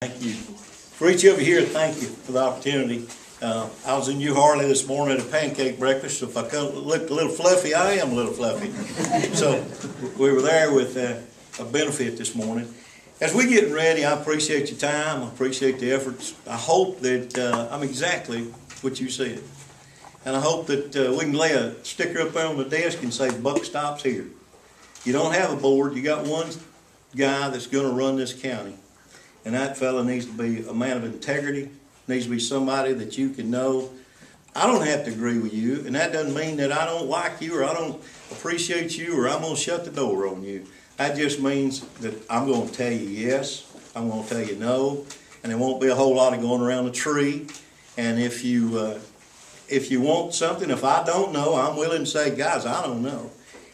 Thank you. For each of you here, thank you for the opportunity. I was in New Harley this morning at a pancake breakfast, so if I look a little fluffy, I am a little fluffy. So we were there with a benefit this morning. As we're getting ready, I appreciate your time. I appreciate the efforts. I hope that I'm exactly what you said. And I hope that we can lay a sticker up there on the desk and say, "Buck stops here." You don't have a board. You got one guy that's going to run this county. And that fella needs to be a man of integrity, needs to be somebody that you can know. I don't have to agree with you, and that doesn't mean that I don't like you or I don't appreciate you or I'm going to shut the door on you. That just means that I'm going to tell you yes, I'm going to tell you no, and there won't be a whole lot of going around the tree. And if you want something, if I don't know, I'm willing to say, guys, I don't know.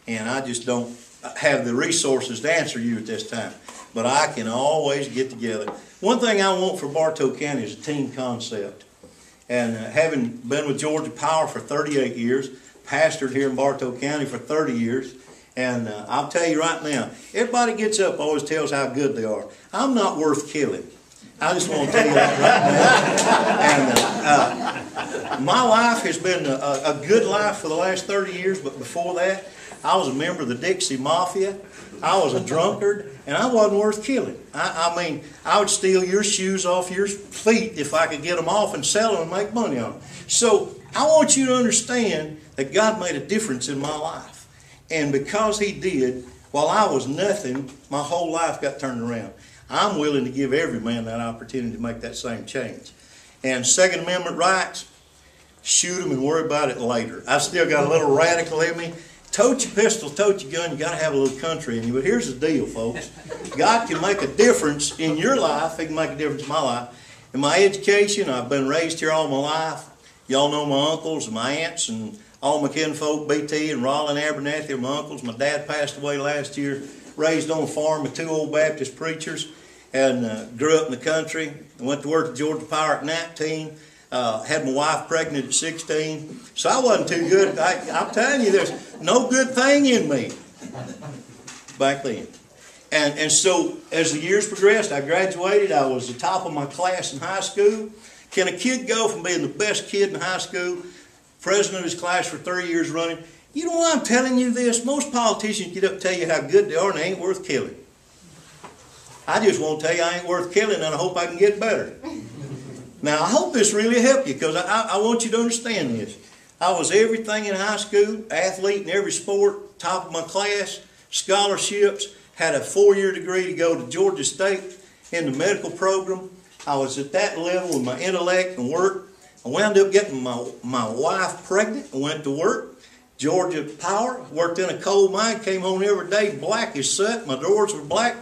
And I just don't have the resources to answer you at this time. But I can always get together. One thing I want for Bartow County is a team concept. And having been with Georgia Power for 38 years, pastored here in Bartow County for 30 years, and I'll tell you right now, everybody gets up always tells how good they are. I'm not worth killing. I just want to tell you that right now. And my life has been a good life for the last 30 years, but before that, I was a member of the Dixie Mafia. I was a drunkard, and I wasn't worth killing. I mean, I would steal your shoes off your feet if I could get them off and sell them and make money on them. So I want you to understand that God made a difference in my life. And because He did, while I was nothing, my whole life got turned around. I'm willing to give every man that opportunity to make that same change. And Second Amendment rights, shoot them and worry about it later. I've still got a little radical in me. Tote your pistol, tote your gun, you got to have a little country in you. But here's the deal, folks. God can make a difference in your life. He can make a difference in my life. In my education, I've been raised here all my life. Y'all know my uncles and my aunts and all my kinfolk, BT and Raleigh and Abernathy are my uncles. My dad passed away last year, raised on a farm with two old Baptist preachers, and grew up in the country. I went to work at Georgia Power at 19. Had my wife pregnant at 16, so I wasn't too good. I'm telling you, there's no good thing in me back then. And so as the years progressed, I graduated. I was the top of my class in high school. Can a kid go from being the best kid in high school, president of his class for 30 years running? You know why I'm telling you this? Most politicians get up and tell you how good they are and they ain't worth killing. I just want to tell you I ain't worth killing, and I hope I can get better. Now, I hope this really helped you, because I want you to understand this. I was everything in high school, athlete in every sport, top of my class, scholarships, had a 4-year degree to go to Georgia State in the medical program. I was at that level with my intellect and work. I wound up getting my wife pregnant and went to work. Georgia Power, worked in a coal mine, came home every day black as soot. My drawers were black.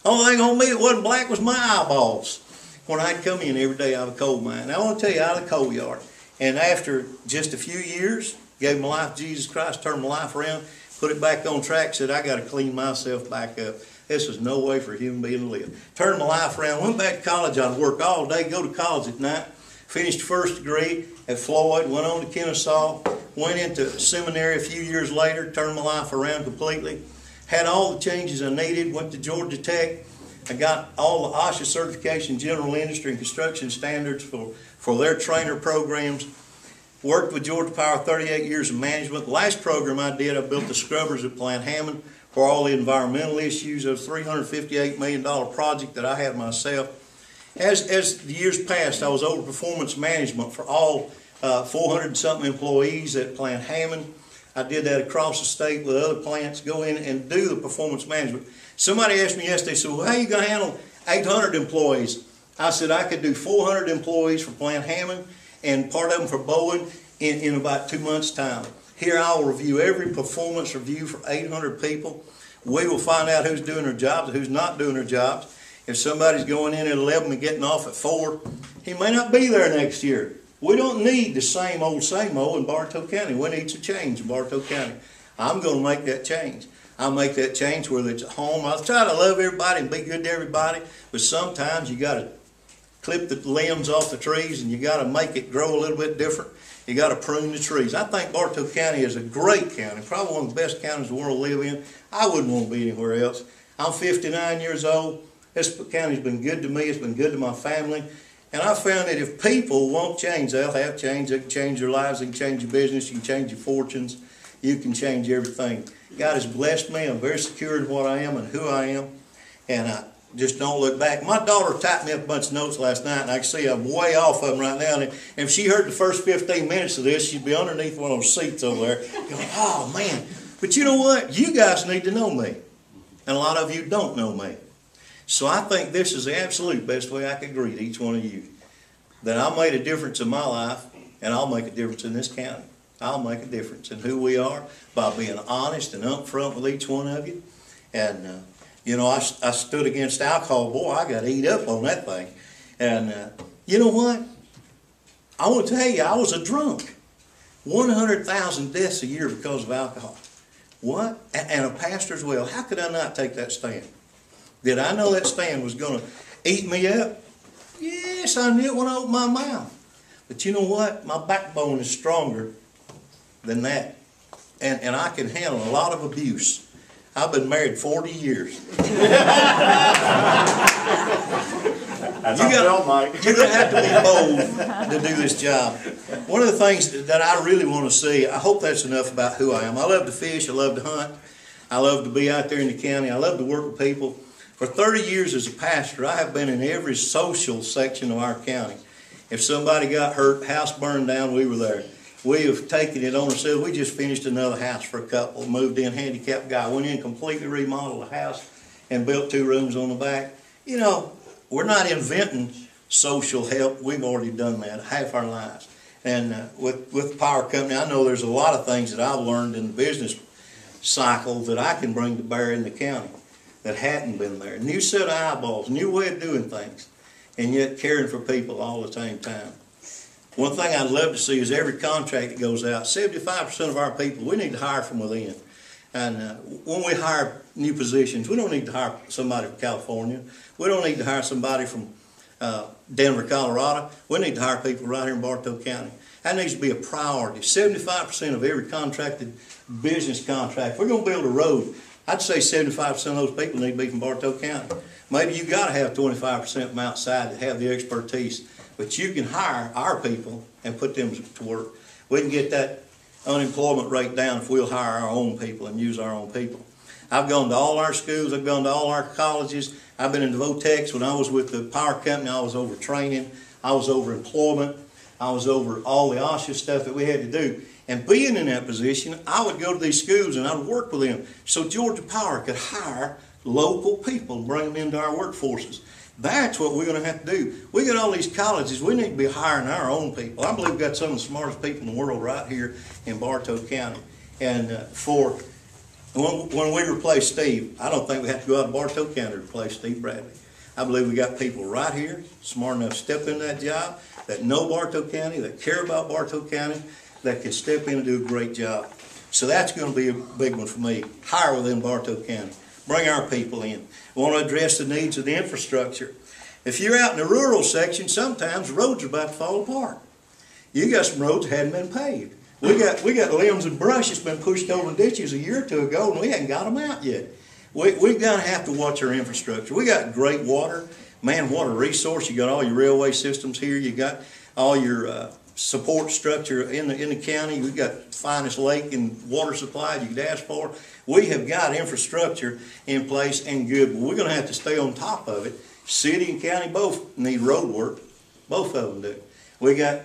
Only thing on me that wasn't black was my eyeballs when I'd come in every day out of a coal mine. Now, I want to tell you, out of the coal yard. And after just a few years, gave my life to Jesus Christ, turned my life around, put it back on track, said, I got to clean myself back up. This is no way for a human being to live. Turned my life around, went back to college. I'd work all day, go to college at night, finished first degree at Floyd, went on to Kennesaw, went into seminary a few years later, turned my life around completely, had all the changes I needed, went to Georgia Tech. I got all the OSHA certification, general industry and construction standards for their trainer programs. Worked with Georgia Power 38 years of management. The last program I did, I built the scrubbers at Plant Hammond for all the environmental issues. It was a $358 million project that I had myself. As the years passed, I was over performance management for all 400-something employees at Plant Hammond. I did that across the state with other plants, go in and do the performance management. Somebody asked me yesterday, so well, how are you going to handle 800 employees? I said I could do 400 employees for Plant Hammond and part of them for Bowen in about 2 months' time. Here I will review every performance review for 800 people. We will find out who's doing their jobs and who's not doing their jobs. If somebody's going in at 11 and getting off at 4, he may not be there next year. We don't need the same old in Bartow County. We need some change in Bartow County. I'm going to make that change. I'll make that change whether it's at home. I'll try to love everybody and be good to everybody, but sometimes you got to clip the limbs off the trees and you got to make it grow a little bit different. You got to prune the trees. I think Bartow County is a great county, probably one of the best counties the world to live in. I wouldn't want to be anywhere else. I'm 59 years old. This county's been good to me. It's been good to my family. And I found that if people won't change, they'll have change. They can change their lives. They can change your business. You can change your fortunes. You can change everything. God has blessed me. I'm very secure in what I am and who I am. And I just don't look back. My daughter typed me up a bunch of notes last night, and I can see I'm way off of them right now. And if she heard the first 15 minutes of this, she'd be underneath one of those seats over there going, oh, man. But you know what? You guys need to know me. And a lot of you don't know me. So I think this is the absolute best way I could greet each one of you. That I made a difference in my life, and I'll make a difference in this county. I'll make a difference in who we are by being honest and upfront with each one of you. And, you know, I stood against alcohol. Boy, I got to eat up on that thing. And you know what? I want to tell you, I was a drunk. 100,000 deaths a year because of alcohol. What? And a pastor as well. How could I not take that stand? Did I know that stand was going to eat me up? Yes, I knew it when I opened my mouth. But you know what? My backbone is stronger than that. And I can handle a lot of abuse. I've been married 40 years. You're going to have to be bold to do this job. One of the things that I really want to see, I hope that's enough about who I am. I love to fish. I love to hunt. I love to be out there in the county. I love to work with people. For 30 years as a pastor, I have been in every social section of our county. If somebody got hurt, house burned down, we were there. We have taken it on ourselves. We just finished another house for a couple. Moved in, handicapped guy. Went in, completely remodeled the house and built 2 rooms on the back. You know, we're not inventing social help. We've already done that half our lives. And with the power company, I know there's a lot of things that I've learned in the business cycle that I can bring to bear in the county that hadn't been there. New set of eyeballs, new way of doing things, and yet caring for people all the same time. One thing I'd love to see is every contract that goes out, 75% of our people, we need to hire from within. And when we hire new positions, we don't need to hire somebody from California. We don't need to hire somebody from Denver, Colorado. We need to hire people right here in Bartow County. That needs to be a priority. 75% of every contracted business contract. If we're going to build a road, I'd say 75% of those people need to be from Bartow County. Maybe you've got to have 25% from outside that have the expertise. But you can hire our people and put them to work. We can get that unemployment rate down if we'll hire our own people and use our own people. I've gone to all our schools. I've gone to all our colleges. I've been in Votex. When I was with the power company, I was over training. I was over employment. I was over all the OSHA stuff that we had to do. And being in that position, I would go to these schools and I would work with them. So Georgia Power could hire local people and bring them into our workforces. That's what we're going to have to do. We got all these colleges. We need to be hiring our own people. I believe we've got some of the smartest people in the world right here in Bartow County. And when we replace Steve, I don't think we have to go out to Bartow County to replace Steve Bradley. I believe we got people right here, smart enough to step into that job, that know Bartow County, that care about Bartow County, that can step in and do a great job. So that's going to be a big one for me. Hire within Bartow County. Bring our people in. We want to address the needs of the infrastructure. If you're out in the rural section, sometimes roads are about to fall apart. You got some roads that hadn't been paved. We got limbs and brush that's been pushed over in ditches a year or two ago, and we haven't got them out yet. We've got to have to watch our infrastructure. We got great water. Man, what a resource. You got all your railway systems here. You got all your support structure in the county. We've got finest lake and water supply you could ask for. We have got infrastructure in place and good, but we're going to have to stay on top of it. City and county both need road work. Both of them do. We got,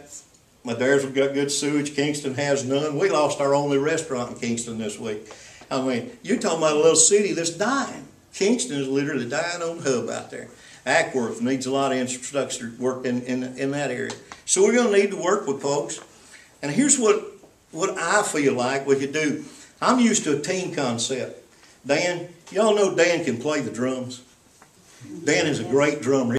Madera's got good sewage. Kingston has none. We lost our only restaurant in Kingston this week. I mean, you're talking about a little city that's dying. Kingston is literally dying on the hub out there. Ackworth needs a lot of infrastructure work in that area. So we're going to need to work with folks. And here's what I feel like we could do. I'm used to a team concept. Dan, y'all know Dan can play the drums. Dan is a great drummer.